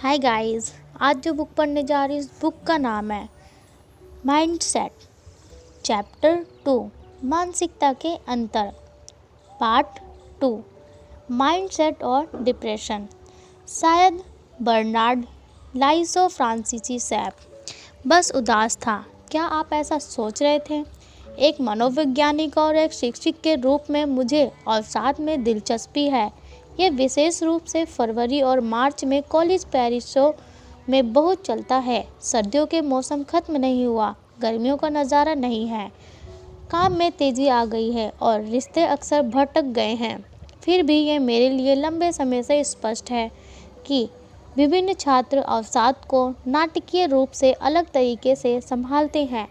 Hi guys. आज जो book पढ़ने जा रही हूँ उस बुक का नाम है माइंडसेट। चैप्टर 2 मानसिकता के अंतर। पार्ट 2 माइंडसेट और डिप्रेशन। शायद बर्नार्ड लाइसो फ्रांसीसी सैप बस उदास था। क्या आप ऐसा सोच रहे थे? एक मनोवैज्ञानिक और एक शिक्षक के रूप में मुझे अवसाद में दिलचस्पी है। ये विशेष रूप से फरवरी और मार्च में कॉलेज पैरिसों में बहुत चलता है। सर्दियों के मौसम खत्म नहीं हुआ, गर्मियों का नज़ारा नहीं है। काम में तेज़ी आ गई है और रिश्ते अक्सर भटक गए हैं। फिर भी ये मेरे लिए लंबे समय से स्पष्ट है कि विभिन्न छात्र अवसाद को नाटकीय रूप से अलग तरीके से संभालते हैं।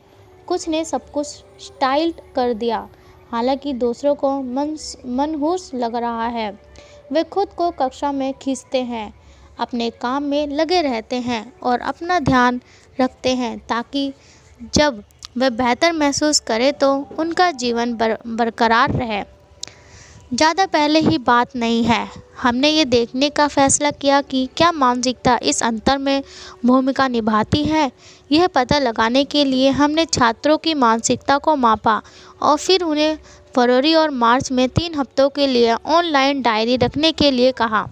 कुछ ने सब कुछ स्टाइल्ड कर दिया, हालांकि दूसरों को मनहूस लग रहा है। वे खुद को कक्षा में खींचते हैं, अपने काम में लगे रहते हैं और अपना ध्यान रखते हैं ताकि जब वे बेहतर महसूस करें तो उनका जीवन बरकरार रहे। ज़्यादा पहले ही बात नहीं है। हमने ये देखने का फैसला किया कि क्या मानसिकता इस अंतर में भूमिका निभाती है। यह पता लगाने के लिए हमने छात्रों की मानसिकता को मापा और फिर उन्हें फरवरी और मार्च में 3 हफ्तों के लिए ऑनलाइन डायरी रखने के लिए कहा।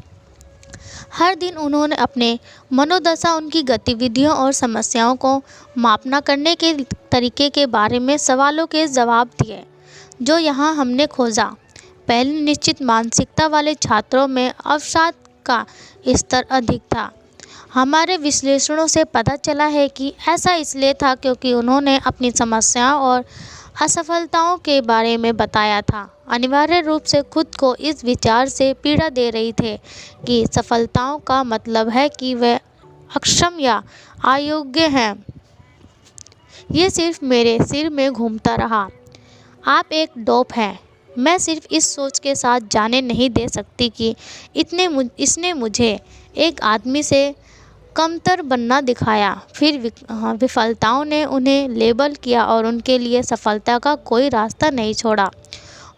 हर दिन उन्होंने अपने मनोदशा, उनकी गतिविधियों और समस्याओं को मापना करने के तरीके के बारे में सवालों के जवाब दिए जो यहाँ हमने खोजा। पहले निश्चित मानसिकता वाले छात्रों में अवसाद का स्तर अधिक था। हमारे विश्लेषणों से पता चला है कि ऐसा इसलिए था क्योंकि उन्होंने अपनी समस्याओं और असफलताओं के बारे में बताया था। अनिवार्य रूप से खुद को इस विचार से पीड़ा दे रही थे कि सफलताओं का मतलब है कि वे अक्षम या अयोग्य हैं। ये सिर्फ मेरे सिर में घूमता रहा। आप एक डोप हैं। मैं सिर्फ इस सोच के साथ जाने नहीं दे सकती कि इसने मुझे एक आदमी से कमतर बनना दिखाया। फिर विफलताओं ने उन्हें लेबल किया और उनके लिए सफलता का कोई रास्ता नहीं छोड़ा।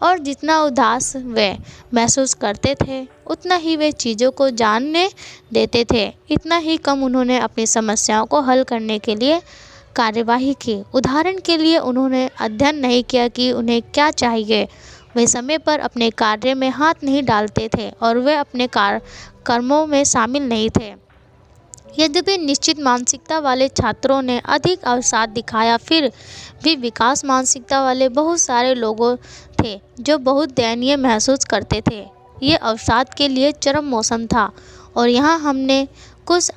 और जितना उदास वे महसूस करते थे उतना ही वे चीज़ों को जानने देते थे, इतना ही कम उन्होंने अपनी समस्याओं को हल करने के लिए कार्यवाही की। उदाहरण के लिए उन्होंने अध्ययन नहीं किया कि उन्हें क्या चाहिए। वे समय पर अपने कार्य में हाथ नहीं डालते थे और वे अपने कर्मों में शामिल नहीं थे। यद्यपि निश्चित मानसिकता वाले छात्रों ने अधिक अवसाद दिखाया, फिर भी विकास मानसिकता वाले बहुत सारे लोगों थे जो बहुत दयनीय महसूस करते थे। ये अवसाद के लिए चरम मौसम था और यहाँ हमने कुछ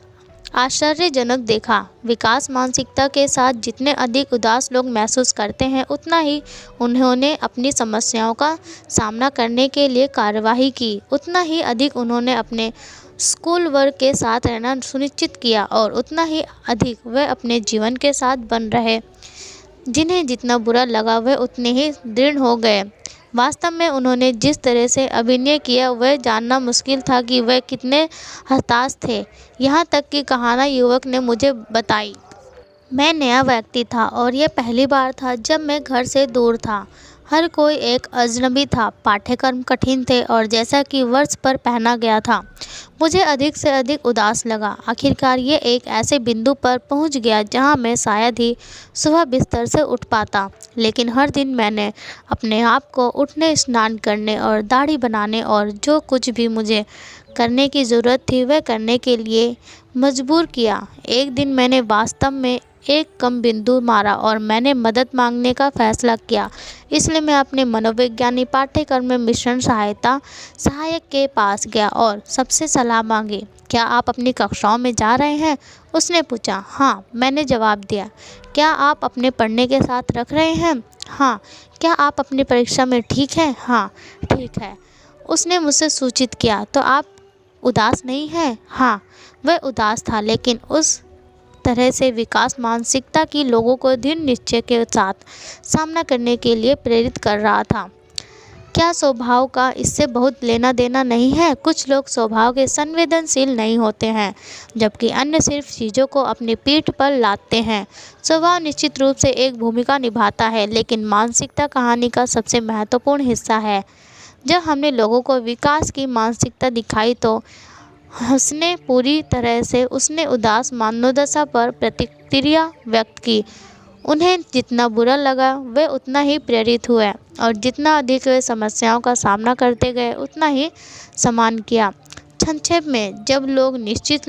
आश्चर्यजनक देखा। विकास मानसिकता के साथ जितने अधिक उदास लोग महसूस करते हैं उतना ही उन्होंने अपनी समस्याओं का सामना करने के लिए कार्यवाही की, उतना ही अधिक उन्होंने अपने स्कूल वर्क के साथ रहना सुनिश्चित किया और उतना ही अधिक वे अपने जीवन के साथ बन रहे। जिन्हें जितना बुरा लगा वे उतने ही दृढ़ हो गए। वास्तव में उन्होंने जिस तरह से अभिनय किया वह जानना मुश्किल था कि वे कितने हताश थे। यहाँ तक कि कहाना युवक ने मुझे बताई। मैं नया व्यक्ति था और यह पहली बार था जब मैं घर से दूर था। हर कोई एक अजनबी था। पाठ्यक्रम कठिन थे और जैसा कि वर्ष पर पहना गया था, मुझे अधिक से अधिक उदास लगा। आखिरकार ये एक ऐसे बिंदु पर पहुंच गया जहां मैं शायद ही सुबह बिस्तर से उठ पाता, लेकिन हर दिन मैंने अपने आप को उठने, स्नान करने और दाढ़ी बनाने और जो कुछ भी मुझे करने की ज़रूरत थी वह करने के लिए मजबूर किया। एक दिन मैंने वास्तव में एक कम बिंदु मारा और मैंने मदद मांगने का फैसला किया। इसलिए मैं अपने मनोविज्ञानी पाठ्यक्रम में मिश्रण सहायक के पास गया और सबसे सलाह मांगी। क्या आप अपनी कक्षाओं में जा रहे हैं? उसने पूछा। हाँ, मैंने जवाब दिया। क्या आप अपने पढ़ने के साथ रख रहे हैं? हाँ। क्या आप अपनी परीक्षा में ठीक हैं? हाँ, ठीक है। उसने मुझसे सूचित किया। तो आप उदास नहीं हैं? हाँ, वह उदास था, लेकिन उस तरह से विकास मानसिकता की लोगों को दृढ़ निश्चय के साथ सामना करने के लिए प्रेरित कर रहा था। क्या स्वभाव का इससे बहुत लेना देना नहीं है? कुछ लोग स्वभाव के संवेदनशील नहीं होते हैं, जबकि अन्य सिर्फ चीज़ों को अपनी पीठ पर लादते हैं। स्वभाव निश्चित रूप से एक भूमिका निभाता है, लेकिन मानसिकता कहानी का सबसे महत्वपूर्ण हिस्सा है। जब हमने लोगों को विकास की मानसिकता दिखाई तो हंसने पूरी तरह से उसने उदास मनोदशा पर प्रतिक्रिया व्यक्त की। उन्हें जितना बुरा लगा वे उतना ही प्रेरित हुए और जितना अधिक वे समस्याओं का सामना करते गए उतना ही सम्मान किया। संक्षेप में, जब लोग निश्चित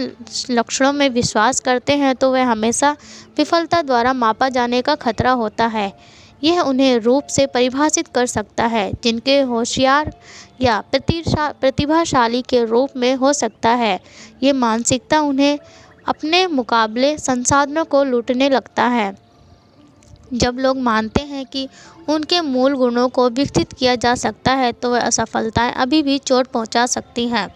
लक्षणों में विश्वास करते हैं तो वह हमेशा विफलता द्वारा मापा जाने का खतरा होता है। यह उन्हें रूप से परिभाषित कर सकता है जिनके होशियार या प्रतिभाशाली के रूप में हो सकता है। ये मानसिकता उन्हें अपने मुकाबले संसाधनों को लूटने लगता है। जब लोग मानते हैं कि उनके मूल गुणों को विकसित किया जा सकता है तो वह असफलताएं अभी भी चोट पहुंचा सकती हैं,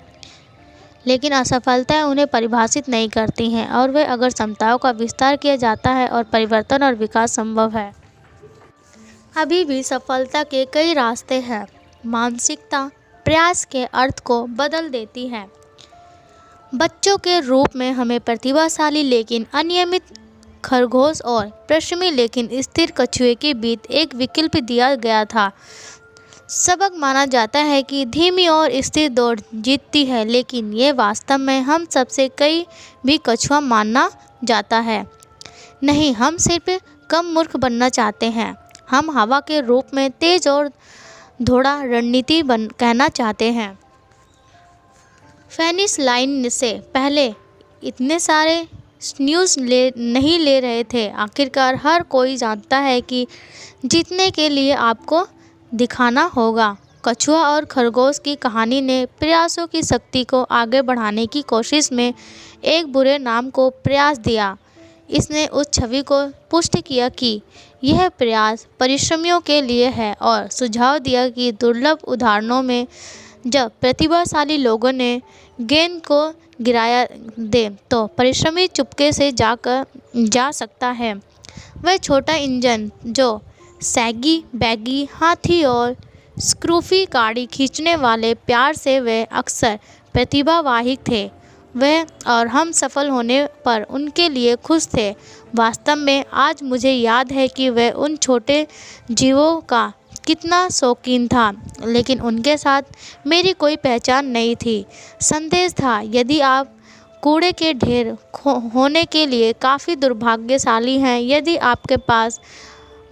लेकिन असफलताएं उन्हें परिभाषित नहीं करती हैं और वे अगर क्षमताओं का विस्तार किया जाता है और परिवर्तन और विकास संभव है। अभी भी सफलता के कई रास्ते हैं। मानसिकता प्रयास के अर्थ को बदल देती है। बच्चों के रूप में हमें प्रतिभाशाली लेकिन अनियमित खरगोश और परिश्रमी लेकिन स्थिर कछुए के बीच एक विकल्प दिया गया था। सबक माना जाता है कि धीमी और स्थिर दौड़ जीतती है, लेकिन ये वास्तव में हम सबसे कई भी कछुआ मानना जाता है। नहीं, हम सिर्फ कम मूर्ख बनना चाहते हैं। हम हवा के रूप में तेज और थोड़ा रणनीति कहना चाहते हैं। फिनिश लाइन से पहले इतने सारे न्यूज़ नहीं ले रहे थे। आखिरकार हर कोई जानता है कि जीतने के लिए आपको दिखाना होगा। कछुआ और खरगोश की कहानी ने प्रयासों की शक्ति को आगे बढ़ाने की कोशिश में एक बुरे नाम को प्रयास दिया। इसने उस छवि को पुष्ट किया कि यह प्रयास परिश्रमियों के लिए है और सुझाव दिया कि दुर्लभ उदाहरणों में जब प्रतिभाशाली लोगों ने गेंद को गिराया दे तो परिश्रमी चुपके से जा सकता है। वह छोटा इंजन जो सैगी बैगी हाथी और स्क्रूफी गाड़ी खींचने वाले प्यार से वे अक्सर प्रतिभावाहिक थे। वह और हम सफल होने पर उनके लिए खुश थे। वास्तव में आज मुझे याद है कि वह उन छोटे जीवों का कितना शौकीन था, लेकिन उनके साथ मेरी कोई पहचान नहीं थी। संदेश था, यदि आप कूड़े के ढेर होने के लिए काफ़ी दुर्भाग्यशाली हैं, यदि आपके पास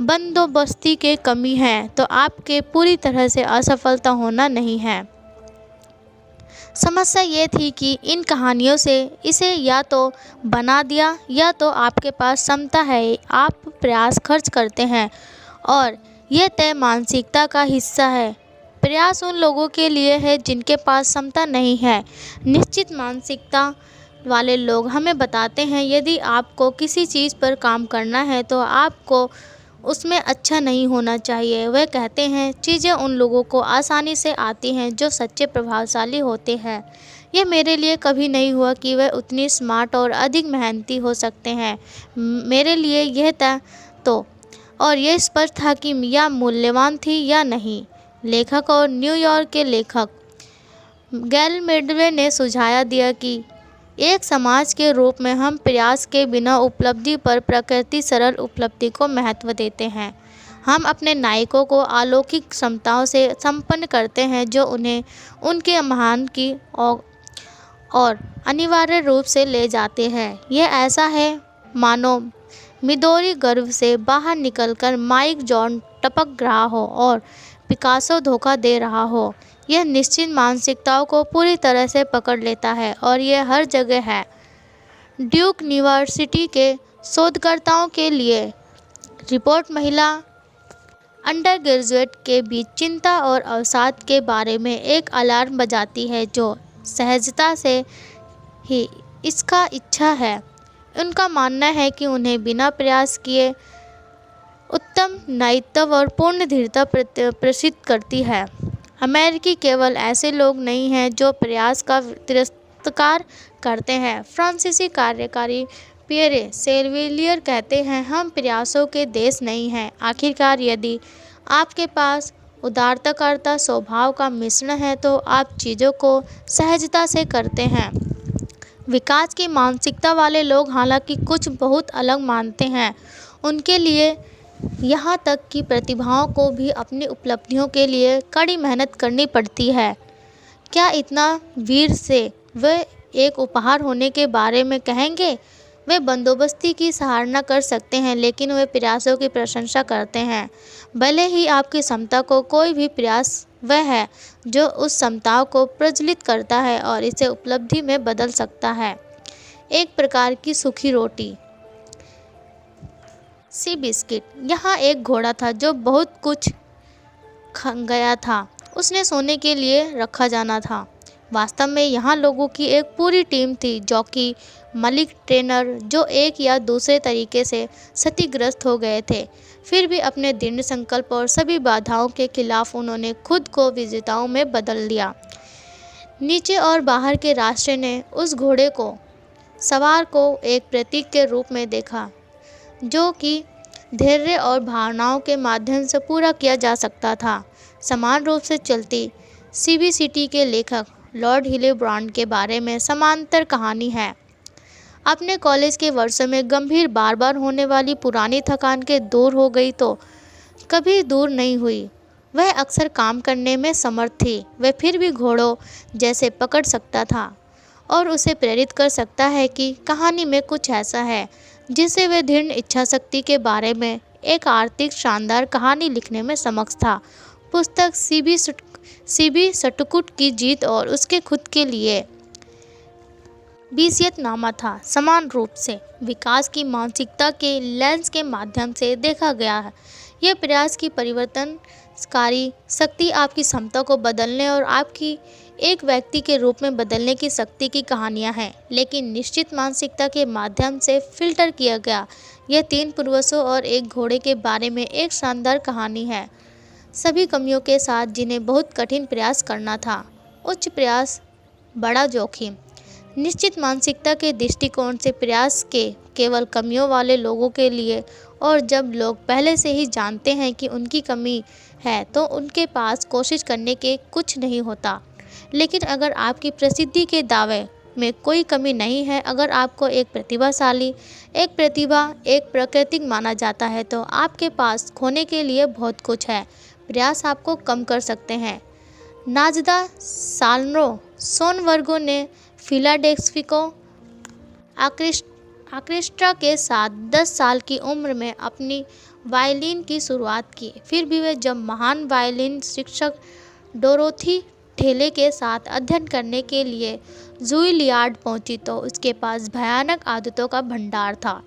बंदोबस्ती की कमी है, तो आपके पूरी तरह से असफलता होना नहीं है। समस्या ये थी कि इन कहानियों से इसे या तो बना दिया या तो आपके पास क्षमता है, आप प्रयास खर्च करते हैं और यह तय मानसिकता का हिस्सा है। प्रयास उन लोगों के लिए है जिनके पास क्षमता नहीं है। निश्चित मानसिकता वाले लोग हमें बताते हैं यदि आपको किसी चीज़ पर काम करना है तो आपको उसमें अच्छा नहीं होना चाहिए। वे कहते हैं चीज़ें उन लोगों को आसानी से आती हैं जो सच्चे प्रभावशाली होते हैं। यह मेरे लिए कभी नहीं हुआ कि वे उतनी स्मार्ट और अधिक मेहनती हो सकते हैं। मेरे लिए यह था तो और यह स्पष्ट था कि यह मूल्यवान थी या नहीं। लेखक और न्यूयॉर्क के लेखक गैल मेडवे ने सुझाव दिया कि एक समाज के रूप में हम प्रयास के बिना उपलब्धि पर प्रकृति सरल उपलब्धि को महत्व देते हैं। हम अपने नायकों को अलौकिक क्षमताओं से संपन्न करते हैं जो उन्हें उनके महान की और अनिवार्य रूप से ले जाते हैं। यह ऐसा है मानो मिदोरी गर्भ से बाहर निकलकर माइक जॉन टपक रहा हो और पिकासो धोखा दे रहा हो। यह निश्चित मानसिकताओं को पूरी तरह से पकड़ लेता है और यह हर जगह है। ड्यूक यूनिवर्सिटी के शोधकर्ताओं के लिए रिपोर्ट महिला अंडर ग्रेजुएट के बीच चिंता और अवसाद के बारे में एक अलार्म बजाती है जो सहजता से ही इसका इच्छा है। उनका मानना है कि उन्हें बिना प्रयास किए उत्तम दायित्व और पूर्ण धीरता प्रदर्शित करती है। अमेरिकी केवल ऐसे लोग नहीं हैं जो प्रयास का तिरस्कार करते हैं। फ्रांसीसी कार्यकारी पियरे सेल्विलियर कहते हैं, हम प्रयासों के देश नहीं हैं। आखिरकार यदि आपके पास उदारताकर्ता स्वभाव का मिश्रण है तो आप चीज़ों को सहजता से करते हैं। विकास की मानसिकता वाले लोग हालांकि कुछ बहुत अलग मानते हैं। उनके लिए यहाँ तक कि प्रतिभाओं को भी अपनी उपलब्धियों के लिए कड़ी मेहनत करनी पड़ती है। क्या इतना वीर से वे एक उपहार होने के बारे में कहेंगे। वे बंदोबस्ती की सराहना कर सकते हैं, लेकिन वे प्रयासों की प्रशंसा करते हैं। भले ही आपकी क्षमता को कोई भी प्रयास वह है जो उस क्षमता को प्रज्वलित करता है और इसे उपलब्धि में बदल सकता है। एक प्रकार की सूखी रोटी। सी बिस्किट। यहाँ एक घोड़ा था जो बहुत कुछ खा गया था। उसने सोने के लिए रखा जाना था। वास्तव में यहाँ लोगों की एक पूरी टीम थी, जॉकी, मालिक, ट्रेनर, जो एक या दूसरे तरीके से क्षतिग्रस्त हो गए थे। फिर भी अपने दृढ़ संकल्प और सभी बाधाओं के खिलाफ उन्होंने खुद को विजेताओं में बदल लिया। नीचे और बाहर के रास्ते ने उस घोड़े को सवार को एक प्रतीक के रूप में देखा, जो कि धैर्य और भावनाओं के माध्यम से पूरा किया जा सकता था। समान रूप से चलती सीबीसीटी के लेखक लॉर्ड हिलेब्रांड के बारे में समांतर कहानी है। अपने कॉलेज के वर्षों में गंभीर बार बार होने वाली पुरानी थकान के दूर हो गई तो कभी दूर नहीं हुई। वह अक्सर काम करने में समर्थ थी। वह फिर भी घोड़ों जैसे पकड़ सकता था और उसे प्रेरित कर सकता है कि कहानी में कुछ ऐसा है जिसे वह दृढ़ इच्छा शक्ति के बारे में एक आर्थिक शानदार कहानी लिखने में समक्ष था। पुस्तक सीबी सटकुट की जीत और उसके खुद के लिए बीसियतनामा था। समान रूप से विकास की मानसिकता के लेंस के माध्यम से देखा गया है। यह प्रयास की परिवर्तनकारी शक्ति आपकी क्षमता को बदलने और आपकी एक व्यक्ति के रूप में बदलने की शक्ति की कहानियां हैं, लेकिन निश्चित मानसिकता के माध्यम से फिल्टर किया गया। यह 3 पूर्वजों और एक घोड़े के बारे में एक शानदार कहानी है, सभी कमियों के साथ जिन्हें बहुत कठिन प्रयास करना था। उच्च प्रयास, बड़ा जोखिम। निश्चित मानसिकता के दृष्टिकोण से प्रयास के केवल कमियों वाले लोगों के लिए, और जब लोग पहले से ही जानते हैं कि उनकी कमी है तो उनके पास कोशिश करने के कुछ नहीं होता। लेकिन अगर आपकी प्रसिद्धि के दावे में कोई कमी नहीं है, अगर आपको एक प्रतिभा एक प्राकृतिक माना जाता है, तो आपके पास खोने के लिए बहुत कुछ है। प्रयास आपको कम कर सकते हैं। नाजदा सोनवर्गो ने फिलाडेल्फिया को ऑर्केस्ट्रा के साथ 10 साल की उम्र में अपनी वायलिन की शुरुआत की। फिर भी वह जब महान वायलिन शिक्षक डोरोथी ठेले के साथ अध्ययन करने के लिए जुइलियार्ड पहुंची तो उसके पास भयानक आदतों का भंडार था।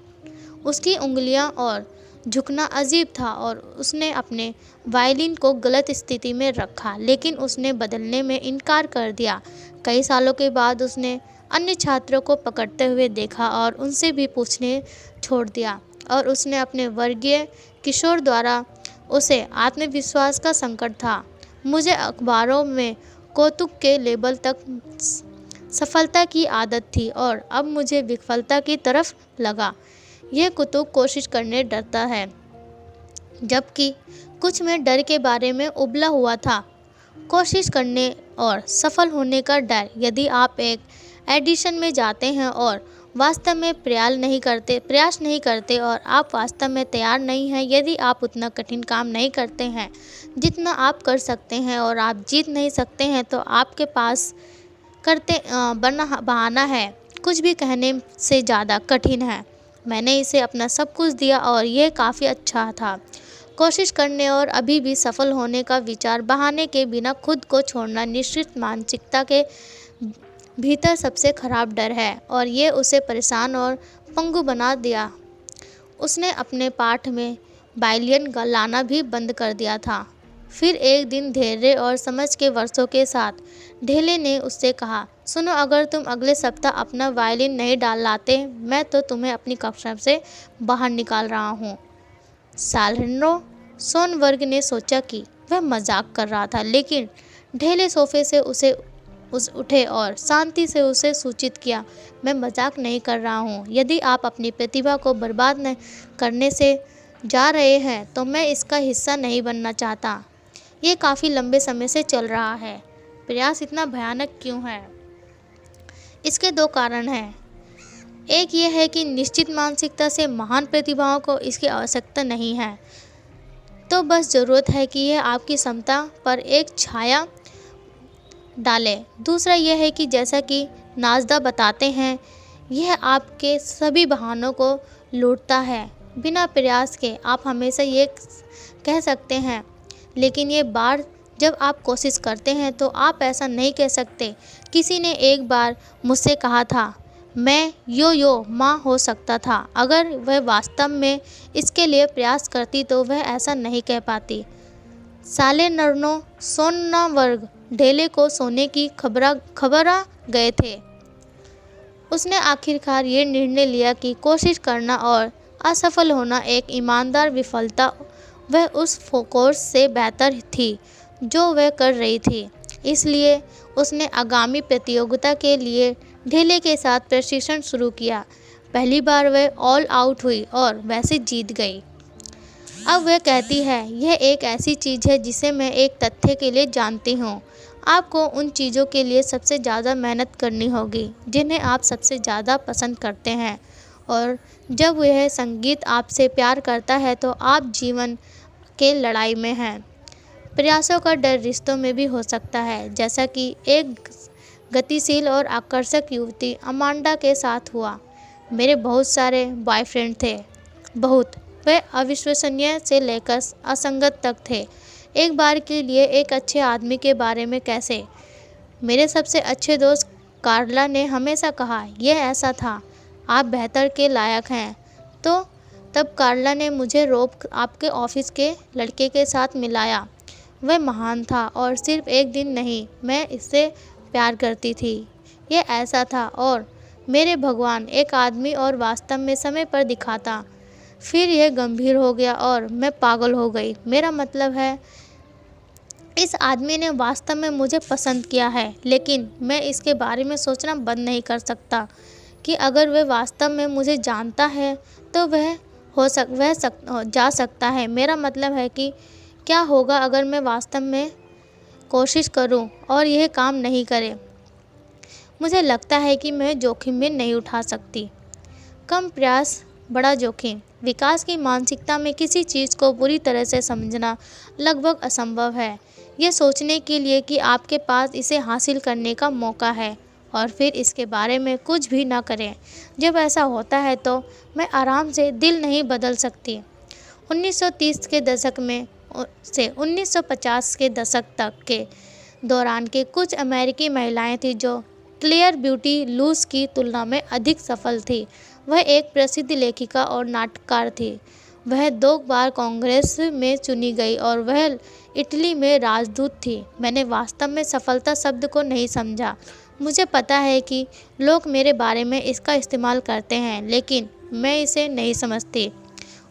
उसकी उंगलियां और झुकना अजीब था और उसने अपने वायलिन को गलत स्थिति में रखा, लेकिन उसने बदलने में इनकार कर दिया। कई सालों के बाद उसने अन्य छात्रों को पकड़ते हुए देखा और उनसे भी पूछने छोड़ दिया, और उसने अपने वर्गीय किशोर द्वारा उसे आत्मविश्वास का संकट था। मुझे अखबारों में कौतुक के लेबल तक सफलता की आदत थी और अब मुझे विफलता की तरफ लगा। यह कुतुक कोशिश करने डरता है, जबकि कुछ में डर के बारे में उबला हुआ था। कोशिश करने और सफल होने का डर। यदि आप एक एडिशन में जाते हैं और वास्तव में प्रयास नहीं करते और आप वास्तव में तैयार नहीं हैं, यदि आप उतना कठिन काम नहीं करते हैं जितना आप कर सकते हैं और आप जीत नहीं सकते हैं, तो आपके पास बहाना है। कुछ भी कहने से ज़्यादा कठिन है। मैंने इसे अपना सब कुछ दिया और यह काफ़ी अच्छा था। कोशिश करने और अभी भी सफल होने का विचार बहाने के बिना खुद को छोड़ना निश्चित मानसिकता के भीतर सबसे खराब डर है, और ये उसे परेशान और पंगु बना दिया। उसने अपने पाठ में वायलिन लाना भी बंद कर दिया था। फिर एक दिन धैर्य और समझ के वर्षों के साथ ढेले ने उससे कहा, सुनो, अगर तुम अगले सप्ताह अपना वायलिन नहीं लाते, मैं तो तुम्हें अपनी कक्षा से बाहर निकाल रहा हूँ। साल्हेंरो सोनवर्ग ने सोचा कि वह मजाक कर रहा था, लेकिन ढेले सोफे से उठे और शांति से उसे सूचित किया, मैं मजाक नहीं कर रहा हूँ। यदि आप अपनी प्रतिभा को बर्बाद न करने से जा रहे हैं तो मैं इसका हिस्सा नहीं बनना चाहता। ये काफ़ी लंबे समय से चल रहा है। प्रयास इतना भयानक क्यों है? इसके 2 कारण हैं। एक ये है कि निश्चित मानसिकता से महान प्रतिभाओं को इसकी आवश्यकता नहीं है, तो बस ज़रूरत है कि यह आपकी क्षमता पर एक छाया डाले। दूसरा यह है कि जैसा कि नाजदा बताते हैं, यह आपके सभी बहानों को लूटता है। बिना प्रयास के आप हमेशा ये कह सकते हैं, लेकिन ये बार जब आप कोशिश करते हैं तो आप ऐसा नहीं कह सकते। किसी ने एक बार मुझसे कहा था, मैं यो माँ हो सकता था। अगर वह वास्तव में इसके लिए प्रयास करती तो वह ऐसा नहीं कह पाती। साले नरनो सोना वर्ग ढेले को सोने की खबरा गए थे। उसने आखिरकार ये निर्णय लिया कि कोशिश करना और असफल होना एक ईमानदार विफलता वह उस कोर्स से बेहतर थी जो वह कर रही थी। इसलिए उसने आगामी प्रतियोगिता के लिए ढेले के साथ प्रशिक्षण शुरू किया। पहली बार वह ऑल आउट हुई और वैसे जीत गई। अब वह कहती है, यह एक ऐसी चीज़ है जिसे मैं एक तथ्य के लिए जानती हूँ। आपको उन चीज़ों के लिए सबसे ज़्यादा मेहनत करनी होगी जिन्हें आप सबसे ज़्यादा पसंद करते हैं, और जब वह संगीत आपसे प्यार करता है तो आप जीवन के लड़ाई में हैं। प्रयासों का डर रिश्तों में भी हो सकता है, जैसा कि एक गतिशील और आकर्षक युवती अमांडा के साथ हुआ। मेरे बहुत सारे बॉयफ्रेंड थे, बहुत। वे अविश्वसनीय से लेकर असंगत तक थे। एक बार के लिए एक अच्छे आदमी के बारे में कैसे? मेरे सबसे अच्छे दोस्त कार्ला ने हमेशा कहा, यह ऐसा था, आप बेहतर के लायक हैं। तो तब कार्ला ने मुझे आपके ऑफिस के लड़के के साथ मिलाया। वह महान था और सिर्फ एक दिन नहीं, मैं इससे प्यार करती थी। यह ऐसा था, और मेरे भगवान, एक आदमी और वास्तव में समय पर दिखाता। फिर यह गंभीर हो गया और मैं पागल हो गई। मेरा मतलब है, इस आदमी ने वास्तव में मुझे पसंद किया है, लेकिन मैं इसके बारे में सोचना बंद नहीं कर सकता कि अगर वह वास्तव में मुझे जानता है तो वह जा सकता है। मेरा मतलब है कि क्या होगा अगर मैं वास्तव में कोशिश करूं और यह काम नहीं करे। मुझे लगता है कि मैं जोखिम भी नहीं उठा सकती। कम प्रयास, बड़ा जोखिम। विकास की मानसिकता में किसी चीज़ को पूरी तरह से समझना लगभग असंभव है, यह सोचने के लिए कि आपके पास इसे हासिल करने का मौका है और फिर इसके बारे में कुछ भी ना करें। जब ऐसा होता है तो मैं आराम से दिल नहीं बदल सकती। 1930 के दशक में से 1950 के दशक तक के दौरान के कुछ अमेरिकी महिलाएं थीं जो क्लेयर ब्यूटी लूस की तुलना में अधिक सफल थी। वह एक प्रसिद्ध लेखिका और नाटककार थी। वह 2 बार कांग्रेस में चुनी गई और वह इटली में राजदूत थी। मैंने वास्तव में सफलता शब्द को नहीं समझा। मुझे पता है कि लोग मेरे बारे में इसका इस्तेमाल करते हैं, लेकिन मैं इसे नहीं समझती।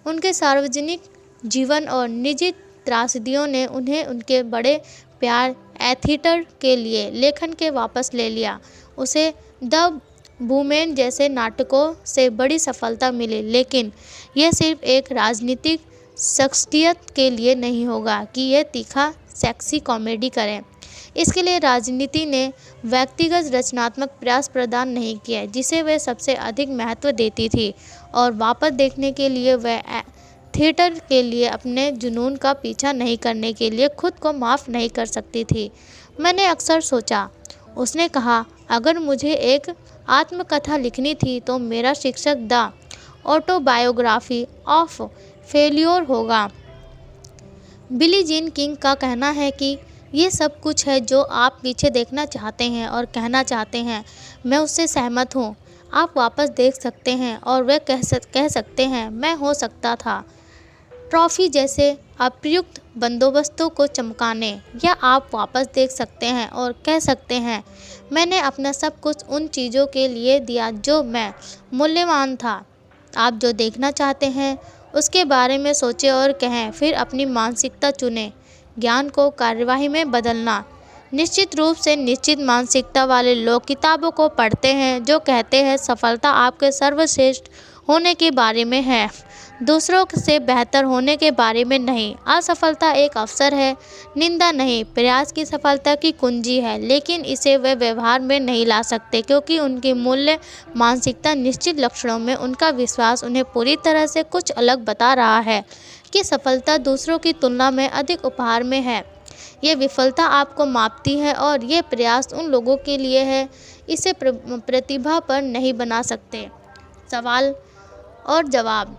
उनके सार्वजनिक जीवन और निजी त्रासदियों ने उन्हें उनके बड़े प्यार एथीटर के लिए लेखन के वापस ले लिया। उसे द वुमेन जैसे नाटकों से बड़ी सफलता मिली, लेकिन यह सिर्फ एक राजनीतिक शख्सियत के लिए नहीं होगा कि यह तीखा सेक्सी कॉमेडी करें। इसके लिए राजनीति ने व्यक्तिगत रचनात्मक प्रयास प्रदान नहीं किया जिसे वह सबसे अधिक महत्व देती थी, और वापस देखने के लिए वह थिएटर के लिए अपने जुनून का पीछा नहीं करने के लिए खुद को माफ़ नहीं कर सकती थी। मैंने अक्सर सोचा, उसने कहा, अगर मुझे एक आत्मकथा लिखनी थी तो मेरा शीर्षक द ऑटोबायोग्राफी ऑफ फेल्योर होगा। बिली जीन किंग का कहना है कि ये सब कुछ है जो आप पीछे देखना चाहते हैं और कहना चाहते हैं। मैं उससे सहमत हूँ। आप वापस देख सकते हैं और वह कह सकते हैं, मैं हो सकता था ट्रॉफी जैसे अप्रयुक्त बंदोबस्तों को चमकाने, या आप वापस देख सकते हैं और कह सकते हैं, मैंने अपना सब कुछ उन चीज़ों के लिए दिया जो मैं मूल्यवान था। आप जो देखना चाहते हैं उसके बारे में सोचें और कहें, फिर अपनी मानसिकता चुनें। ज्ञान को कार्यवाही में बदलना। निश्चित रूप से निश्चित मानसिकता वाले लोग किताबों को पढ़ते हैं जो कहते हैं सफलता आपके सर्वश्रेष्ठ होने के बारे में है, दूसरों से बेहतर होने के बारे में नहीं। असफलता एक अवसर है, निंदा नहीं, प्रयास की सफलता की कुंजी है, लेकिन इसे वे व्यवहार में नहीं ला सकते क्योंकि उनकी मूल्य मानसिकता निश्चित लक्षणों में उनका विश्वास उन्हें पूरी तरह से कुछ अलग बता रहा है कि सफलता दूसरों की तुलना में अधिक उपहार में है। ये विफलता आपको मापती है और ये प्रयास उन लोगों के लिए है इसे प्रतिभा पर नहीं बना सकते। सवाल और जवाब।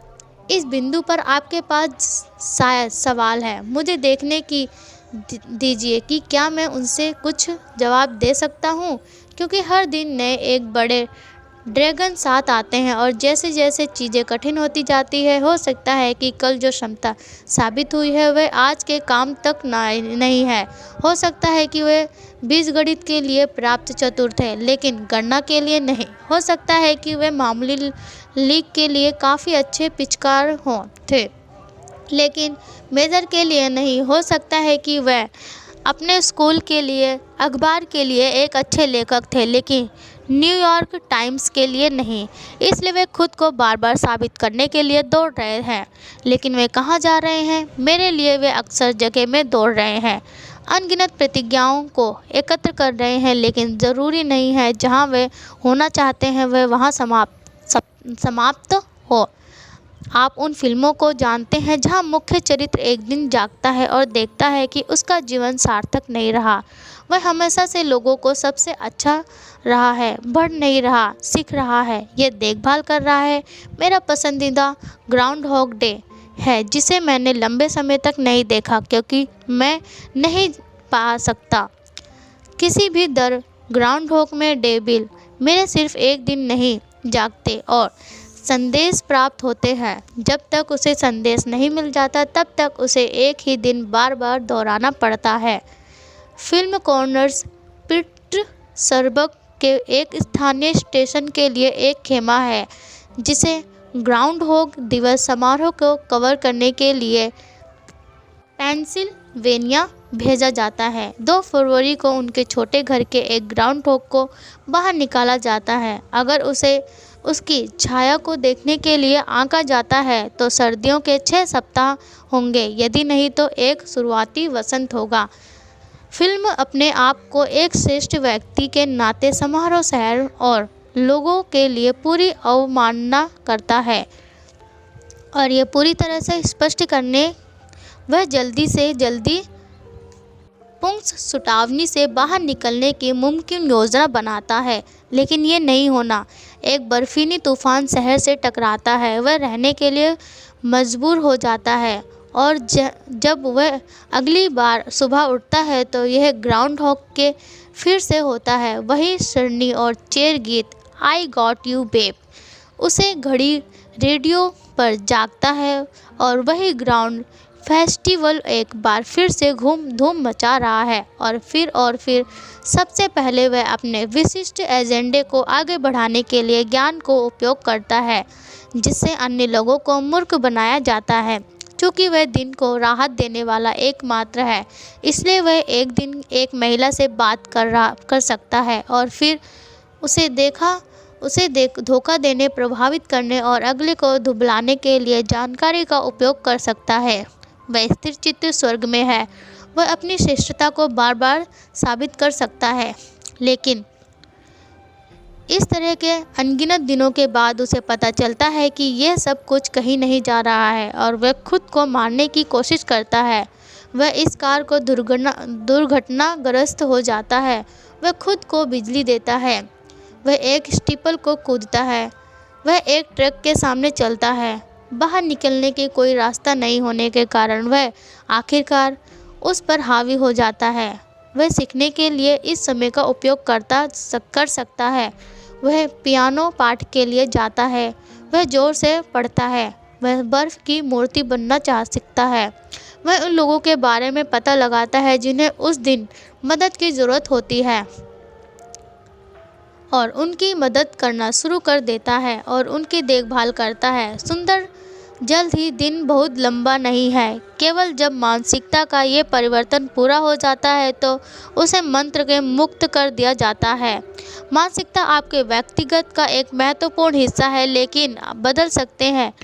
इस बिंदु पर आपके पास शायद सवाल है, मुझे देखने की दीजिए कि क्या मैं उनसे कुछ जवाब दे सकता हूँ, क्योंकि हर दिन नए एक बड़े ड्रैगन साथ आते हैं और जैसे जैसे चीज़ें कठिन होती जाती है, हो सकता है कि कल जो क्षमता साबित हुई है वह आज के काम तक नहीं है। हो सकता है कि वे बीजगणित के लिए प्राप्त चतुर थे, लेकिन गणना के लिए नहीं। हो सकता है कि वे मामूली लीग के लिए काफ़ी अच्छे पिचकार थे, लेकिन मेजर के लिए नहीं। हो सकता है कि वह अपने स्कूल के लिए, अखबार के लिए एक अच्छे लेखक थे, लेकिन न्यूयॉर्क टाइम्स के लिए नहीं। इसलिए वे खुद को बार बार साबित करने के लिए दौड़ रहे हैं। लेकिन वे कहाँ जा रहे हैं? मेरे लिए वे अक्सर जगह में दौड़ रहे हैं, अनगिनत प्रतिज्ञाओं को एकत्र कर रहे हैं, लेकिन ज़रूरी नहीं है जहाँ वे होना चाहते हैं वह वहाँ समाप्त हो। आप उन फिल्मों को जानते हैं जहां मुख्य चरित्र एक दिन जागता है और देखता है कि उसका जीवन सार्थक नहीं रहा। वह हमेशा से लोगों को सबसे अच्छा रहा है, बढ़ नहीं रहा, सीख रहा है, ये देखभाल कर रहा है। मेरा पसंदीदा ग्राउंड हॉग डे है, जिसे मैंने लंबे समय तक नहीं देखा क्योंकि मैं नहीं पा सकता किसी भी दर। ग्राउंड हॉग में डेविल मेरे सिर्फ एक दिन नहीं जागते और संदेश प्राप्त होते हैं। जब तक उसे संदेश नहीं मिल जाता तब तक उसे एक ही दिन बार बार दोहराना पड़ता है। फिल्म कॉर्नर्स पिट्सबर्ग के एक स्थानीय स्टेशन के लिए एक खेमा है जिसे ग्राउंड हॉग दिवस समारोह को कवर करने के लिए पेंसिल्वेनिया भेजा जाता है। 2 फरवरी को उनके छोटे घर के एक ग्राउंड हॉग को बाहर निकाला जाता है। अगर उसे उसकी छाया को देखने के लिए आंका जाता है तो सर्दियों के 6 सप्ताह होंगे, यदि नहीं तो एक शुरुआती वसंत होगा। फिल्म अपने आप को एक श्रेष्ठ व्यक्ति के नाते समारोह शहर और लोगों के लिए पूरी अवमानना करता है, और ये पूरी तरह से स्पष्ट करने वह जल्दी से जल्दी पुंगसुटावनी से बाहर निकलने की मुमकिन योजना बनाता है, लेकिन ये नहीं होना। एक बर्फीली तूफान शहर से टकराता है, वह रहने के लिए मजबूर हो जाता है, और जब वह अगली बार सुबह उठता है तो यह ग्राउंड हॉग के फिर से होता है। वही सरनी और चेर गीत, आई गॉट यू बेब। उसे घड़ी रेडियो पर जागता है और वही ग्राउंड फेस्टिवल एक बार फिर से धूम मचा रहा है, और फिर सबसे पहले वह अपने विशिष्ट एजेंडे को आगे बढ़ाने के लिए ज्ञान को उपयोग करता है जिससे अन्य लोगों को मूर्ख बनाया जाता है। चूँकि वह दिन को राहत देने वाला एकमात्र है, इसलिए वह एक दिन एक महिला से बात कर सकता है और फिर उसे धोखा देने, प्रभावित करने और अगले को धुबलाने के लिए जानकारी का उपयोग कर सकता है। वह स्थिर चित्त स्वर्ग में है। वह अपनी श्रेष्ठता को बार बार साबित कर सकता है, लेकिन इस तरह के अनगिनत दिनों के बाद उसे पता चलता है कि यह सब कुछ कहीं नहीं जा रहा है और वह खुद को मारने की कोशिश करता है। वह इस कार को दुर्घटनाग्रस्त हो जाता है। वह खुद को बिजली देता है। वह एक स्टीपल को कूदता है। वह एक ट्रक के सामने चलता है। बाहर निकलने के कोई रास्ता नहीं होने के कारण वह आखिरकार उस पर हावी हो जाता है। वह सीखने के लिए इस समय का उपयोग कर सकता है। वह पियानो पाठ के लिए जाता है। वह जोर से पढ़ता है। वह बर्फ़ की मूर्ति बनना सकता है। वह उन लोगों के बारे में पता लगाता है जिन्हें उस दिन मदद की ज़रूरत होती है और उनकी मदद करना शुरू कर देता है और उनकी देखभाल करता है। सुंदर जल्द ही दिन बहुत लंबा नहीं है। केवल जब मानसिकता का ये परिवर्तन पूरा हो जाता है तो उसे मंत्र के मुक्त कर दिया जाता है। मानसिकता आपके व्यक्तिगत का एक महत्वपूर्ण हिस्सा है, लेकिन आप बदल सकते हैं।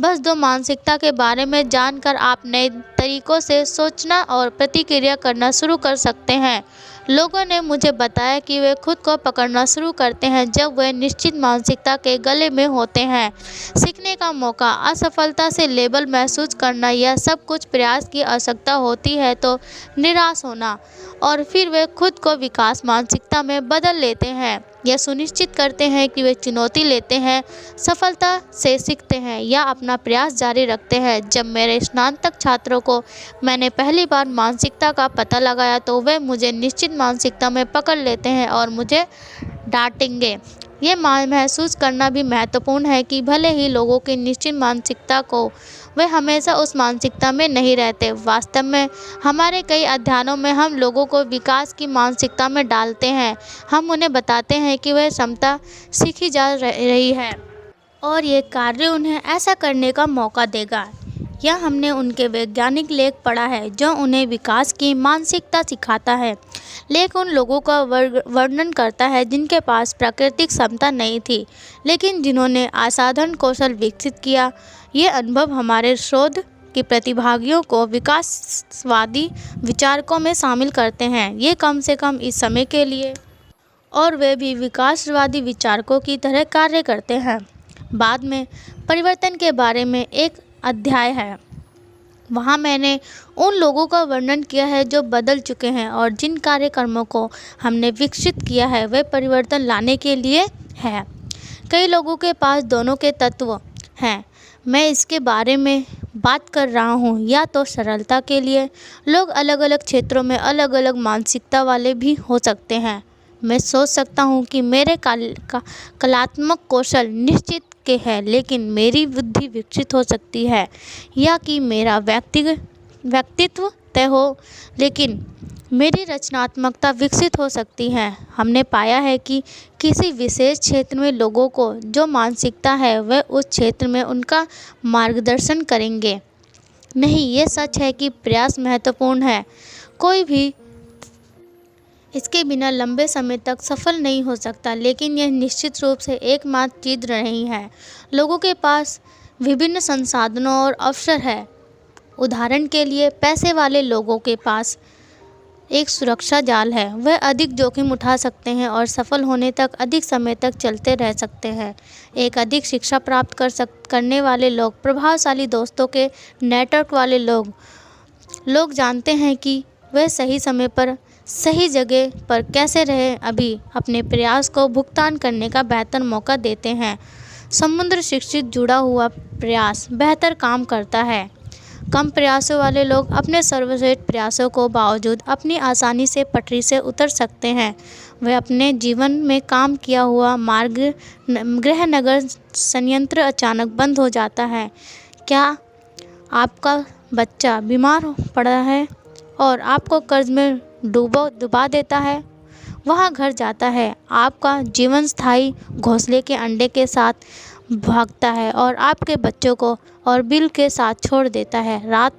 बस 2 मानसिकता के बारे में जानकर आप नए तरीक़ों से सोचना और प्रतिक्रिया करना शुरू कर सकते हैं। लोगों ने मुझे बताया कि वे खुद को पकड़ना शुरू करते हैं जब वे निश्चित मानसिकता के गले में होते हैं। सीखने का मौका, असफलता से लेबल महसूस करना, यह सब कुछ प्रयास की आवश्यकता होती है तो निराश होना, और फिर वे खुद को विकास मानसिकता में बदल लेते हैं। यह सुनिश्चित करते हैं कि वे चुनौती लेते हैं, सफलता से सीखते हैं या अपना प्रयास जारी रखते हैं। जब मेरे स्नातक छात्रों को मैंने पहली बार मानसिकता का पता लगाया तो वे मुझे निश्चित मानसिकता में पकड़ लेते हैं और मुझे डांटेंगे। ये महसूस करना भी महत्वपूर्ण है कि भले ही लोगों की निश्चित मानसिकता को, वे हमेशा उस मानसिकता में नहीं रहते। वास्तव में हमारे कई अध्ययनों में हम लोगों को विकास की मानसिकता में डालते हैं। हम उन्हें बताते हैं कि वह क्षमता सीखी जा रही है और ये कार्य उन्हें ऐसा करने का मौका देगा। या हमने उनके वैज्ञानिक लेख पढ़ा है जो उन्हें विकास की मानसिकता सिखाता है। लेख उन लोगों का वर्णन करता है जिनके पास प्राकृतिक क्षमता नहीं थी लेकिन जिन्होंने असाधारण कौशल विकसित किया। ये अनुभव हमारे शोध के प्रतिभागियों को विकासवादी विचारकों में शामिल करते हैं, ये कम से कम इस समय के लिए, और वे भी विकासवादी विचारकों की तरह कार्य करते हैं। बाद में परिवर्तन के बारे में एक अध्याय है। वहाँ मैंने उन लोगों का वर्णन किया है जो बदल चुके हैं और जिन कार्यक्रमों को हमने विकसित किया है वे परिवर्तन लाने के लिए है। कई लोगों के पास दोनों के तत्व हैं। मैं इसके बारे में बात कर रहा हूँ। या तो सरलता के लिए, लोग अलग अलग क्षेत्रों में अलग अलग मानसिकता वाले भी हो सकते हैं। मैं सोच सकता हूँ कि मेरे कलात्मक कौशल निश्चित के हैं लेकिन मेरी बुद्धि विकसित हो सकती है, या कि मेरा व्यक्तित्व तय हो लेकिन मेरी रचनात्मकता विकसित हो सकती है। हमने पाया है कि किसी विशेष क्षेत्र में लोगों को जो मानसिकता है वह उस क्षेत्र में उनका मार्गदर्शन करेंगे। नहीं, ये सच है कि प्रयास महत्वपूर्ण है। कोई भी इसके बिना लंबे समय तक सफल नहीं हो सकता, लेकिन यह निश्चित रूप से एकमात्र चीज़ नहीं है। लोगों के पास विभिन्न संसाधनों और अवसर है। उदाहरण के लिए, पैसे वाले लोगों के पास एक सुरक्षा जाल है। वह अधिक जोखिम उठा सकते हैं और सफल होने तक अधिक समय तक चलते रह सकते हैं। एक अधिक शिक्षा प्राप्त करने वाले लोग, प्रभावशाली दोस्तों के नेटवर्क वाले लोग जानते हैं कि वह सही समय पर सही जगह पर कैसे रहें, अभी अपने प्रयास को भुगतान करने का बेहतर मौका देते हैं। समुद्र शिक्षित जुड़ा हुआ प्रयास बेहतर काम करता है। कम प्रयासों वाले लोग अपने सर्वश्रेष्ठ प्रयासों को बावजूद अपनी आसानी से पटरी से उतर सकते हैं। वे अपने जीवन में काम किया हुआ गृह नगर संयंत्र अचानक बंद हो जाता है। क्या आपका बच्चा बीमार पड़ा है और आपको कर्ज में डुबा देता है? वहाँ घर जाता है। आपका जीवन स्थायी घोंसले के अंडे के साथ भागता है और आपके बच्चों को और बिल के साथ छोड़ देता है। रात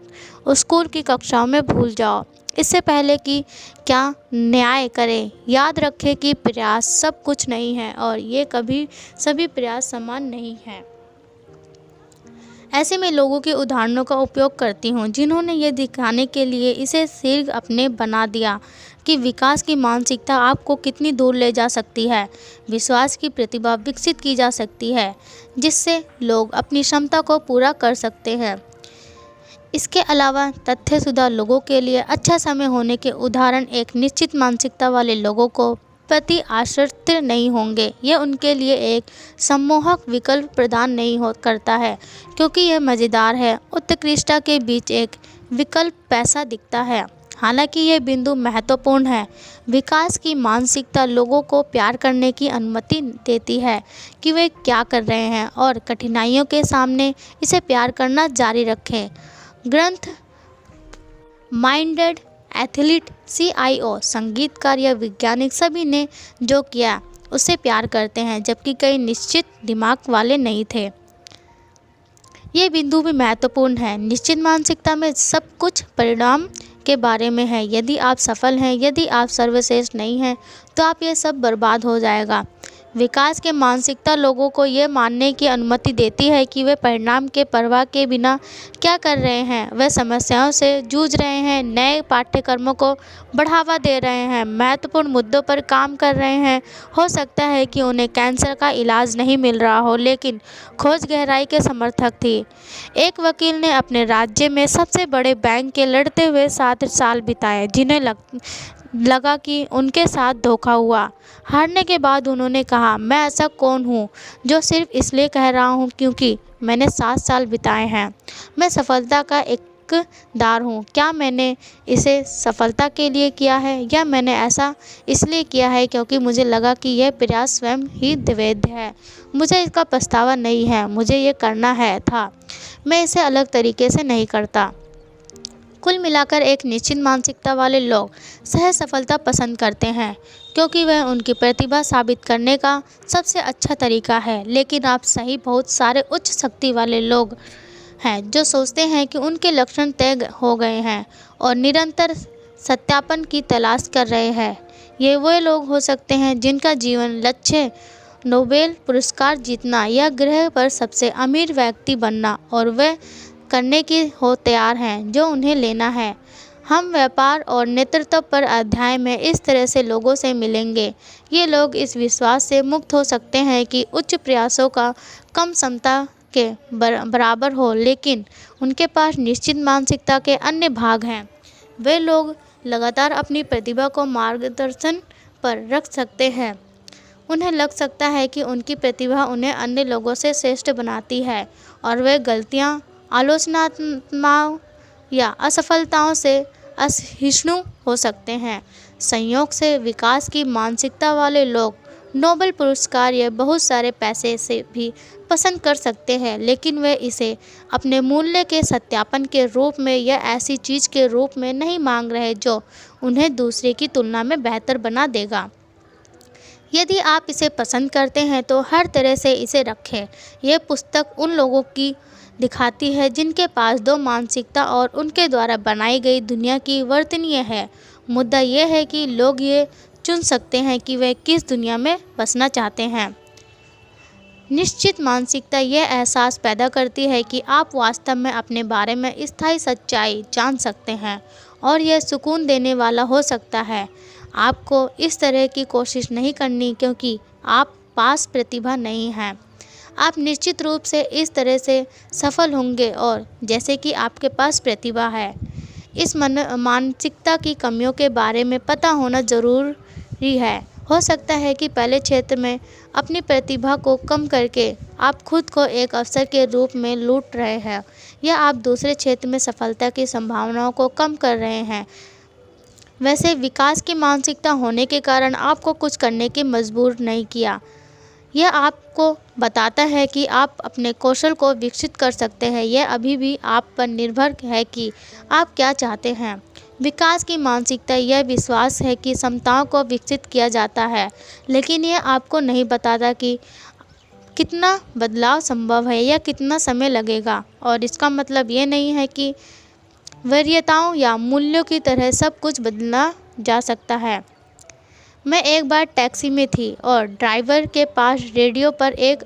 स्कूल की कक्षाओं में भूल जाओ इससे पहले कि क्या न्याय करें। याद रखें कि प्रयास सब कुछ नहीं है और ये कभी सभी प्रयास समान नहीं है। ऐसे में लोगों के उदाहरणों का उपयोग करती हूँ जिन्होंने ये दिखाने के लिए इसे शीघ्र अपने बना दिया कि विकास की मानसिकता आपको कितनी दूर ले जा सकती है। विश्वास की प्रतिभा विकसित की जा सकती है जिससे लोग अपनी क्षमता को पूरा कर सकते हैं। इसके अलावा तथ्यशुदा लोगों के लिए अच्छा समय होने के उदाहरण एक निश्चित मानसिकता वाले लोगों को प्रति आश्रित नहीं होंगे। यह उनके लिए एक सम्मोहक विकल्प प्रदान नहीं करता है क्योंकि यह मज़ेदार है। उत्कृष्टता के बीच एक विकल्प पैसा दिखता है। हालांकि यह बिंदु महत्वपूर्ण है। विकास की मानसिकता लोगों को प्यार करने की अनुमति देती है कि वे क्या कर रहे हैं और कठिनाइयों के सामने इसे प्यार करना जारी रखें। ग्रंथ माइंडेड एथलीट, CIO, संगीतकार या वैज्ञानिक सभी ने जो किया उससे प्यार करते हैं, जबकि कई निश्चित दिमाग वाले नहीं थे। ये बिंदु भी महत्वपूर्ण है। निश्चित मानसिकता में सब कुछ परिणाम के बारे में है। यदि आप सफल हैं, यदि आप सर्वश्रेष्ठ नहीं हैं, तो आप ये सब बर्बाद हो जाएगा। विकास के मानसिकता लोगों को ये मानने की अनुमति देती है कि वे परिणाम के परवाह के बिना क्या कर रहे हैं। वे समस्याओं से जूझ रहे हैं, नए पाठ्यक्रमों को बढ़ावा दे रहे हैं, महत्वपूर्ण मुद्दों पर काम कर रहे हैं। हो सकता है कि उन्हें कैंसर का इलाज नहीं मिल रहा हो, लेकिन खोज गहराई के समर्थक थी। एक वकील ने अपने राज्य में सबसे बड़े बैंक के लड़ते हुए 7 साल बिताए, लगा कि उनके साथ धोखा हुआ। हारने के बाद उन्होंने कहा, मैं ऐसा कौन हूँ जो सिर्फ इसलिए कह रहा हूँ क्योंकि मैंने 7 साल बिताए हैं। मैं सफलता का एकदार हूँ। क्या मैंने इसे सफलता के लिए किया है या मैंने ऐसा इसलिए किया है क्योंकि मुझे लगा कि यह प्रयास स्वयं ही वैध है। मुझे इसका पछतावा नहीं है, मुझे ये करना है था। मैं इसे अलग तरीके से नहीं करता। कुल मिलाकर एक निश्चित मानसिकता वाले लोग सहज सफलता पसंद करते हैं क्योंकि वह उनकी प्रतिभा साबित करने का सबसे अच्छा तरीका है। लेकिन आप सही बहुत सारे उच्च शक्ति वाले लोग हैं जो सोचते हैं कि उनके लक्षण तय हो गए हैं और निरंतर सत्यापन की तलाश कर रहे हैं। ये वे लोग हो सकते हैं जिनका जीवन लक्ष्य नोबेल पुरस्कार जीतना या ग्रह पर सबसे अमीर व्यक्ति बनना और वे करने की हो तैयार हैं जो उन्हें लेना है। हम व्यापार और नेतृत्व पर अध्याय में इस तरह से लोगों से मिलेंगे। ये लोग इस विश्वास से मुक्त हो सकते हैं कि उच्च प्रयासों का कम क्षमता के बराबर हो, लेकिन उनके पास निश्चित मानसिकता के अन्य भाग हैं। वे लोग लगातार अपनी प्रतिभा को मार्गदर्शन पर रख सकते हैं। उन्हें लग सकता है कि उनकी प्रतिभा उन्हें अन्य लोगों से श्रेष्ठ बनाती है और वे गलतियाँ, आलोचनात्मक या असफलताओं से असहिष्णु हो सकते हैं। संयोग से विकास की मानसिकता वाले लोग नोबेल पुरस्कार या बहुत सारे पैसे से भी पसंद कर सकते हैं, लेकिन वे इसे अपने मूल्य के सत्यापन के रूप में या ऐसी चीज़ के रूप में नहीं मांग रहे जो उन्हें दूसरे की तुलना में बेहतर बना देगा। यदि आप इसे पसंद करते हैं तो हर तरह से इसे रखें। यह पुस्तक उन लोगों की दिखाती है जिनके पास दो मानसिकता और उनके द्वारा बनाई गई दुनिया की वर्तनीय है। मुद्दा यह है कि लोग ये चुन सकते हैं कि वे किस दुनिया में बसना चाहते हैं। निश्चित मानसिकता यह एहसास पैदा करती है कि आप वास्तव में अपने बारे में स्थायी सच्चाई जान सकते हैं और यह सुकून देने वाला हो सकता है। आपको इस तरह की कोशिश नहीं करनी क्योंकि आप पास प्रतिभा नहीं है। आप निश्चित रूप से इस तरह से सफल होंगे और जैसे कि आपके पास प्रतिभा है। इस मानसिकता की कमियों के बारे में पता होना ज़रूरी है। हो सकता है कि पहले क्षेत्र में अपनी प्रतिभा को कम करके आप खुद को एक अवसर के रूप में लूट रहे हैं या आप दूसरे क्षेत्र में सफलता की संभावनाओं को कम कर रहे हैं। वैसे विकास की मानसिकता होने के कारण आपको कुछ करने की मजबूर नहीं किया। यह आपको बताता है कि आप अपने कौशल को विकसित कर सकते हैं। यह अभी भी आप पर निर्भर है कि आप क्या चाहते हैं। विकास की मानसिकता यह विश्वास है कि क्षमताओं को विकसित किया जाता है, लेकिन यह आपको नहीं बताता कि कितना बदलाव संभव है या कितना समय लगेगा। और इसका मतलब ये नहीं है कि वरीयताओं या मूल्यों की तरह सब कुछ बदला जा सकता है। मैं एक बार टैक्सी में थी और ड्राइवर के पास रेडियो पर एक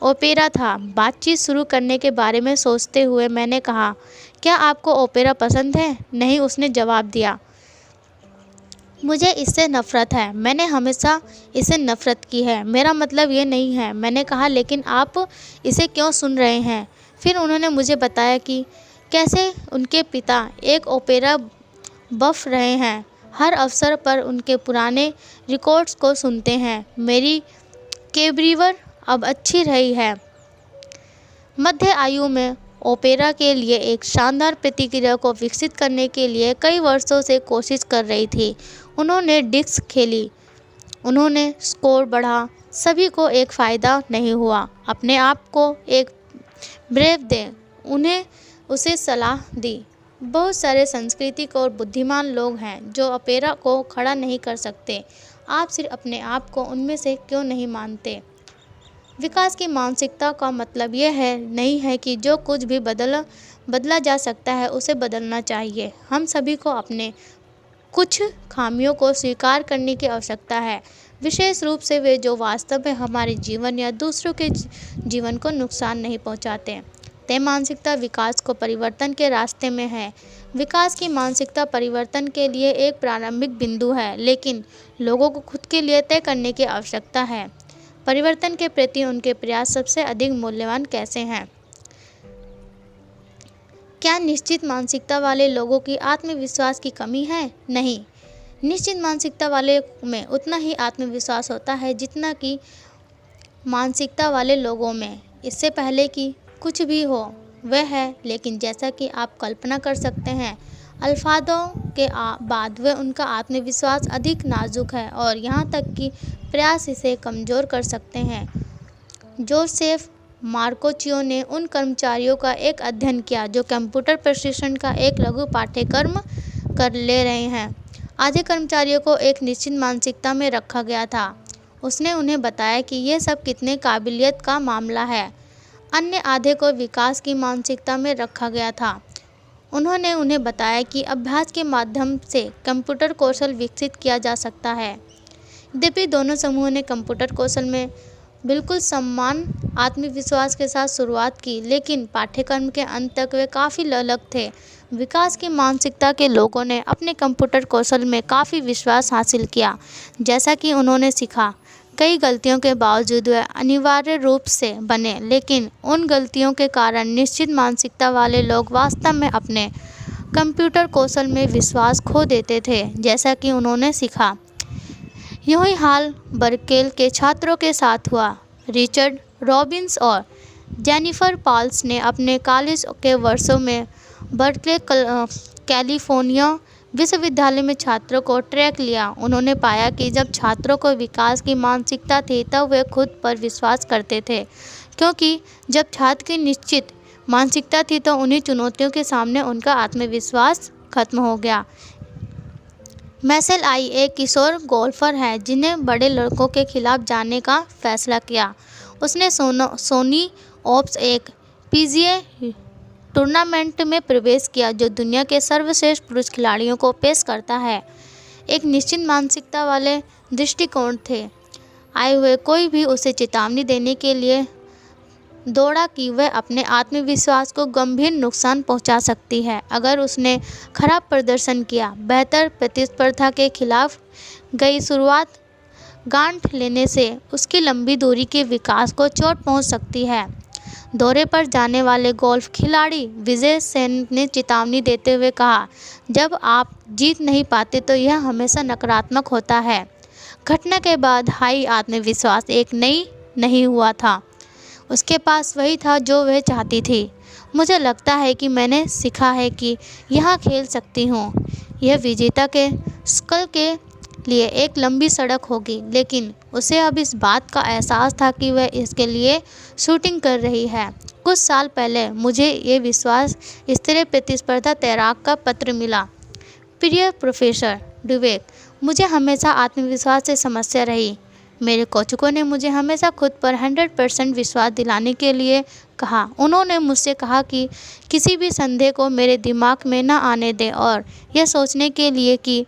ओपेरा था। बातचीत शुरू करने के बारे में सोचते हुए मैंने कहा, क्या आपको ओपेरा पसंद है? नहीं, उसने जवाब दिया। मुझे इससे नफ़रत है। मैंने हमेशा इसे नफ़रत की है। मेरा मतलब ये नहीं है। मैंने कहा, लेकिन आप इसे क्यों सुन रहे हैं? फिर उन्होंने मुझे बताया कि कैसे उनके पिता एक ओपेरा बफ रहे हैं। हर अवसर पर उनके पुराने रिकॉर्ड्स को सुनते हैं। मेरी केब्रीवर अब अच्छी रही है। मध्य आयु में ओपेरा के लिए एक शानदार प्रतिक्रिया को विकसित करने के लिए कई वर्षों से कोशिश कर रही थी। उन्होंने डिस्क खेली, उन्होंने स्कोर बढ़ा, सभी को एक फ़ायदा नहीं हुआ। अपने आप को एक ब्रेक दें, उन्हें उसे सलाह दी। बहुत सारे सांस्कृतिक और बुद्धिमान लोग हैं जो ओपेरा को खड़ा नहीं कर सकते। आप सिर्फ अपने आप को उनमें से क्यों नहीं मानते? विकास की मानसिकता का मतलब यह नहीं है कि जो कुछ भी बदला जा सकता है उसे बदलना चाहिए। हम सभी को अपने कुछ खामियों को स्वीकार करने की आवश्यकता है, विशेष रूप से वे जो वास्तव में हमारे जीवन या दूसरों के जीवन को नुकसान नहीं पहुंचाते। तय मानसिकता विकास को परिवर्तन के रास्ते में है। विकास की मानसिकता परिवर्तन के लिए एक प्रारंभिक बिंदु है, लेकिन लोगों को खुद के लिए तय करने की आवश्यकता है परिवर्तन के प्रति उनके प्रयास सबसे अधिक मूल्यवान कैसे हैं। क्या निश्चित मानसिकता वाले लोगों की आत्मविश्वास की कमी है? नहीं, निश्चित मानसिकता वाले में उतना ही आत्मविश्वास होता है जितना कि मानसिकता वाले लोगों में। इससे पहले कि कुछ भी हो वह है, लेकिन जैसा कि आप कल्पना कर सकते हैं, अल्फादों के बाद वह उनका आत्मविश्वास अधिक नाजुक है और यहाँ तक कि प्रयास इसे कमज़ोर कर सकते हैं। जोसेफ मार्कोचियो ने उन कर्मचारियों का एक अध्ययन किया जो कंप्यूटर प्रशिक्षण का एक लघु पाठ्यक्रम कर ले रहे हैं। आधे कर्मचारियों को एक निश्चित मानसिकता में रखा गया था। उसने उन्हें बताया कि यह सब कितने काबिलियत का मामला है। अन्य आधे को विकास की मानसिकता में रखा गया था। उन्होंने उन्हें बताया कि अभ्यास के माध्यम से कंप्यूटर कौशल विकसित किया जा सकता है। यद्यपि दोनों समूहों ने कंप्यूटर कौशल में बिल्कुल समान आत्मविश्वास के साथ शुरुआत की, लेकिन पाठ्यक्रम के अंत तक वे काफ़ी अलग थे। विकास की मानसिकता के लोगों ने अपने कंप्यूटर कौशल में काफ़ी विश्वास हासिल किया। जैसा कि उन्होंने सीखा, कई गलतियों के बावजूद वे अनिवार्य रूप से बने, लेकिन उन गलतियों के कारण निश्चित मानसिकता वाले लोग वास्तव में अपने कंप्यूटर कौशल में विश्वास खो देते थे। जैसा कि उन्होंने सीखा, यही हाल बर्कले के छात्रों के साथ हुआ। रिचर्ड रॉबिन्स और जेनिफर पॉल्स ने अपने कॉलेज के वर्षों में बर्कले कैलिफोर्निया विश्वविद्यालय में छात्रों को ट्रैक लिया। उन्होंने पाया कि जब छात्रों को विकास की मानसिकता थी तब वे खुद पर विश्वास करते थे, क्योंकि जब छात्र की निश्चित मानसिकता थी तो उन्हीं चुनौतियों के सामने उनका आत्मविश्वास खत्म हो गया। मैसेल आई एक किशोर गोल्फर है जिन्हें बड़े लड़कों के खिलाफ जाने का फैसला किया। उसने सोनी ओप्स एक पीजीए टूर्नामेंट में प्रवेश किया जो दुनिया के सर्वश्रेष्ठ पुरुष खिलाड़ियों को पेश करता है। एक निश्चित मानसिकता वाले दृष्टिकोण थे आए हुए कोई भी उसे चेतावनी देने के लिए दौड़ा कि वह अपने आत्मविश्वास को गंभीर नुकसान पहुंचा सकती है अगर उसने खराब प्रदर्शन किया। बेहतर प्रतिस्पर्धा के खिलाफ गई शुरुआत गांठ लेने से उसकी लंबी दूरी के विकास को चोट पहुंच सकती है। दौरे पर जाने वाले गोल्फ खिलाड़ी विजय सेन ने चेतावनी देते हुए कहा, जब आप जीत नहीं पाते तो यह हमेशा नकारात्मक होता है। घटना के बाद हाई आत्मविश्वास एक नहीं हुआ था। उसके पास वही था जो वह चाहती थी। मुझे लगता है कि मैंने सीखा है कि यहाँ खेल सकती हूँ। यह विजेता के स्कल के लिए एक लंबी सड़क होगी, लेकिन उसे अब इस बात का एहसास था कि वह इसके लिए शूटिंग कर रही है। कुछ साल पहले मुझे ये विश्वास स्तरीय प्रतिस्पर्धा तैराक का पत्र मिला। प्रिय प्रोफेसर डुवेक, मुझे हमेशा आत्मविश्वास से समस्या रही। मेरे कोचकों ने मुझे हमेशा खुद पर 100% विश्वास दिलाने के लिए कहा। उन्होंने मुझसे कहा कि किसी भी संदेह को मेरे दिमाग में न आने दें और यह सोचने के लिए कि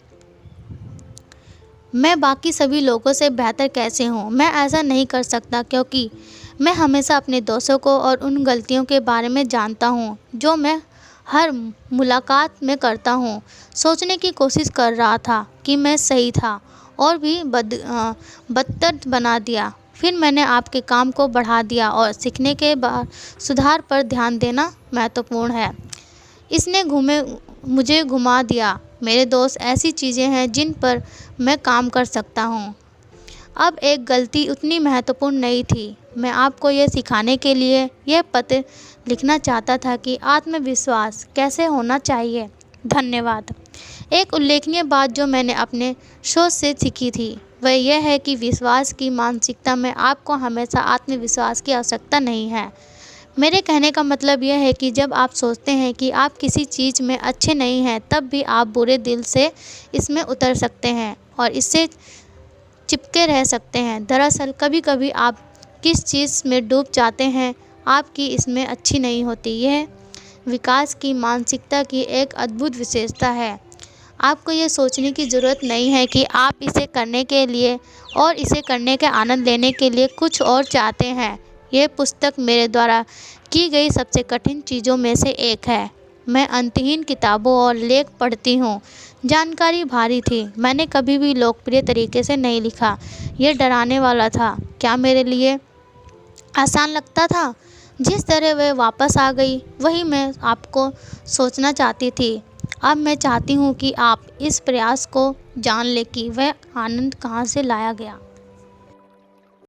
मैं बाकी सभी लोगों से बेहतर कैसे हूँ। मैं ऐसा नहीं कर सकता क्योंकि मैं हमेशा अपने दोषों को और उन गलतियों के बारे में जानता हूँ जो मैं हर मुलाकात में करता हूँ। सोचने की कोशिश कर रहा था कि मैं सही था और भी बदतर बना दिया। फिर मैंने आपके काम को बढ़ा दिया और सीखने के बाद सुधार पर ध्यान देना महत्वपूर्ण है। इसने मुझे घुमा दिया। मेरे दोस्त ऐसी चीज़ें हैं जिन पर मैं काम कर सकता हूँ। अब एक गलती उतनी महत्वपूर्ण नहीं थी। मैं आपको यह सिखाने के लिए यह पत्र लिखना चाहता था कि आत्मविश्वास कैसे होना चाहिए। धन्यवाद। एक उल्लेखनीय बात जो मैंने अपने शोध से सीखी थी वह यह है कि विश्वास की मानसिकता में आपको हमेशा आत्मविश्वास की आवश्यकता नहीं है। मेरे कहने का मतलब यह है कि जब आप सोचते हैं कि आप किसी चीज़ में अच्छे नहीं हैं तब भी आप बुरे दिल से इसमें उतर सकते हैं और इससे चिपके रह सकते हैं। दरअसल कभी कभी आप किस चीज़ में डूब जाते हैं आपकी इसमें अच्छी नहीं होती। यह विकास की मानसिकता की एक अद्भुत विशेषता है। आपको ये सोचने की ज़रूरत नहीं है कि आप इसे करने के लिए और इसे करने के आनंद लेने के लिए कुछ और चाहते हैं। यह पुस्तक मेरे द्वारा की गई सबसे कठिन चीज़ों में से एक है। मैं अंतहीन किताबों और लेख पढ़ती हूँ। जानकारी भारी थी। मैंने कभी भी लोकप्रिय तरीके से नहीं लिखा। यह डराने वाला था। क्या मेरे लिए आसान लगता था? जिस तरह वह वापस आ गई वही मैं आपको सोचना चाहती थी। अब मैं चाहती हूँ कि आप इस प्रयास को जान लें कि वह आनंद कहाँ से लाया गया।